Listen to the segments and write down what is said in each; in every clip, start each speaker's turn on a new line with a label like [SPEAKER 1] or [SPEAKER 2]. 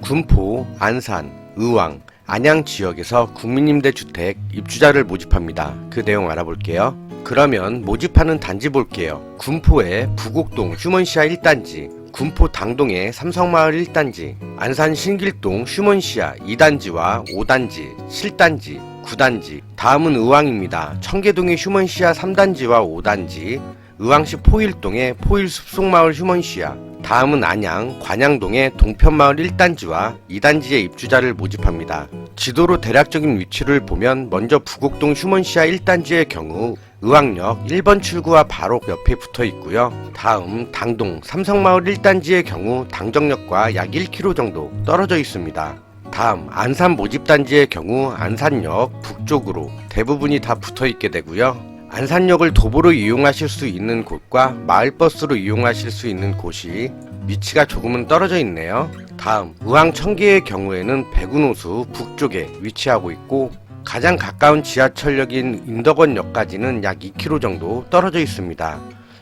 [SPEAKER 1] 군포, 안산, 의왕, 안양 지역에서 국민임대주택 입주자를 모집합니다. 그 내용 알아볼게요. 그러면 모집하는 단지 볼게요. 군포의 부곡동 휴먼시아 1단지, 군포 당동의 삼성마을 1단지, 안산 신길동 휴먼시아 2단지와 5단지, 7단지, 9단지, 다음은 의왕입니다. 청계동의 휴먼시아 3단지와 5단지, 의왕시 포일동의 포일숲속마을 휴먼시아, 다음은 안양, 관양동의 동편마을 1단지와 2단지의 입주자를 모집합니다. 지도로 대략적인 위치를 보면 먼저 부곡동 휴먼시아 1단지의 경우 의왕역 1번 출구와 바로 옆에 붙어 있고요. 다음 당동 삼성마을 1단지의 경우 당정역과 약 1km 정도 떨어져 있습니다. 다음 안산 모집단지의 경우 안산역 북쪽으로 대부분이 다 붙어 있게 되고요. 안산역을 도보로 이용하실 수 있는 곳과 마을버스로 이용하실 수 있는 곳이 위치가 조금은 떨어져 있네요. 다음 의왕 청계의 경우에는 백운호수 북쪽에 위치하고 있고 가장 가까운 지하철역인 인덕원역까지는 약 2km 정도 떨어져 있습니다.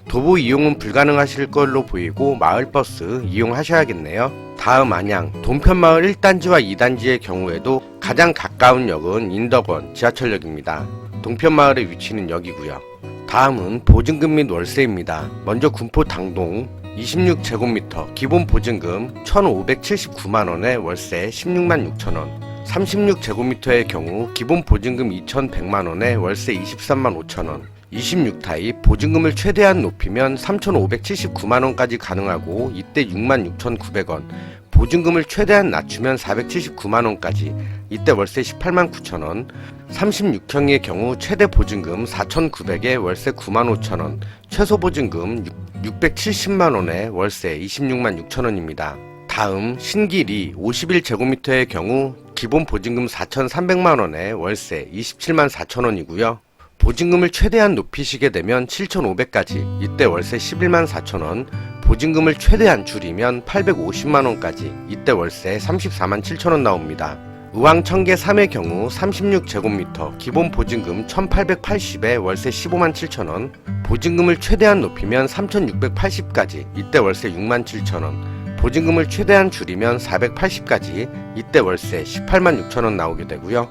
[SPEAKER 1] 도보 이용은 불가능하실 걸로 보이고 마을버스 이용하셔야겠네요. 다음 안양 동편마을 1단지와 2단지의 경우에도 가장 가까운 역은 인덕원 지하철역입니다. 동편마을의 위치는 여기고요. 다음은 보증금 및 월세입니다. 먼저 군포 당동 26제곱미터 기본 보증금 1,579만원에 월세 16만 6천원, 36제곱미터의 경우 기본 보증금 2,100만원에 월세 23만 5천원, 26타입 보증금을 최대한 높이면 3,579만원까지 가능하고 이때 66,900원, 보증금을 최대한 낮추면 479만원까지 이때 월세 18만 9천원, 36형의 경우 최대 보증금 4,900에 월세 9만 5천원, 최소 보증금 670만원에 월세 26만 6천원입니다. 다음 신길이 51제곱미터의 경우 기본 보증금 4,300만원에 월세 27만 4천원이고요. 보증금을 최대한 높이시게 되면 7,500까지 이때 월세 11만 4천원, 보증금을 최대한 줄이면 850만원까지 이때 월세 34만 7천원 나옵니다. 의왕 청계 3의 경우 36제곱미터 기본 보증금 1880에 월세 15만 7천원, 보증금을 최대한 높이면 3680까지 이때 월세 6만 7천원, 보증금을 최대한 줄이면 480까지 이때 월세 18만 6천원 나오게 되고요.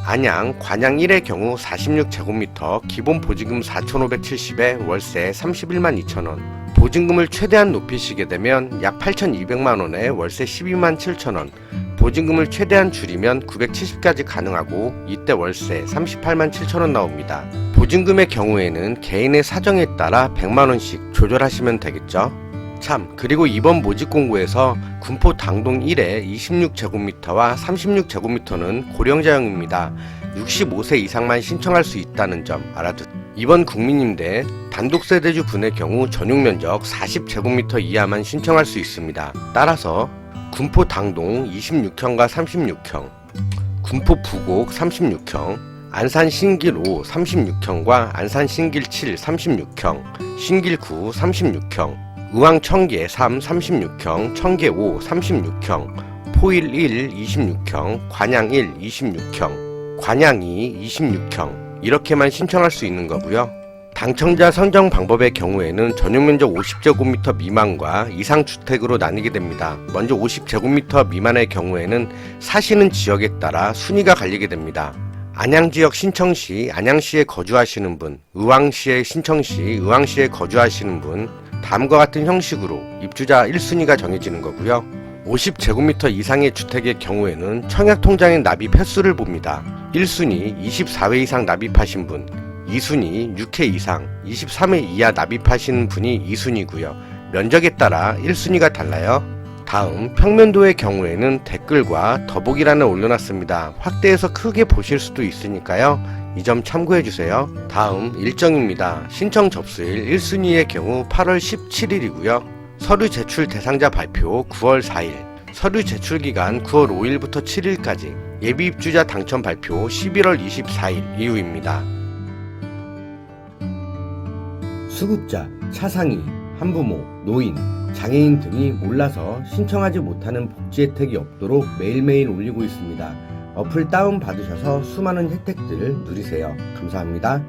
[SPEAKER 1] 안양 관양 1의 경우 46제곱미터 기본 보증금 4,570에 월세 31만 2천원, 보증금을 최대한 높이시게 되면 약 8,200만원에 월세 12만 7천원, 보증금을 최대한 줄이면 970까지 가능하고 이때 월세 38만 7천원 나옵니다. 보증금의 경우에는 개인의 사정에 따라 100만원씩 조절하시면 되겠죠. 참, 그리고 이번 모집 공고에서 군포 당동 1의 26제곱미터와 36제곱미터는 고령자용입니다. 65세 이상만 신청할 수 있다는 점 알아두세요. 이번 국민임대 단독세대주 분의 경우 전용면적 40제곱미터 이하만 신청할 수 있습니다. 따라서 군포 당동 26형과 36형, 군포 부곡 36형, 안산 신길 5 36형과 안산 신길 7 36형, 신길 9 36형, 의왕 청계 3 36형, 청계 5 36형, 포일 1 26형, 관양 1 26형, 관양 2 26형 이렇게만 신청할 수 있는 거고요. 당첨자 선정 방법의 경우에는 전용면적 50제곱미터 미만과 이상 주택으로 나뉘게 됩니다. 먼저 50제곱미터 미만의 경우에는 사시는 지역에 따라 순위가 갈리게 됩니다. 안양지역 신청시 안양시에 거주하시는 분, 의왕시에 신청시 의왕시에 거주하시는 분, 다음과 같은 형식으로 입주자 1순위가 정해지는 거고요. 50제곱미터 이상의 주택의 경우에는 청약통장의 납입 횟수를 봅니다. 1순위 24회 이상 납입하신 분, 2순위 6회 이상 23회 이하 납입하신 분이 2순위고요. 면적에 따라 1순위가 달라요. 다음 평면도의 경우에는 댓글과 더보기란에 올려놨습니다. 확대해서 크게 보실 수도 있으니까요. 이 점 참고해주세요. 다음 일정입니다. 신청 접수일 1순위의 경우 8월 17일이고요. 서류 제출 대상자 발표 9월 4일, 서류 제출 기간 9월 5일부터 7일까지, 예비 입주자 당첨 발표 11월 24일 이후입니다. 수급자, 차상위, 한부모, 노인, 장애인 등이 몰라서 신청하지 못하는 복지 혜택이 없도록 매일매일 올리고 있습니다. 어플 다운받으셔서 수많은 혜택들을 누리세요. 감사합니다.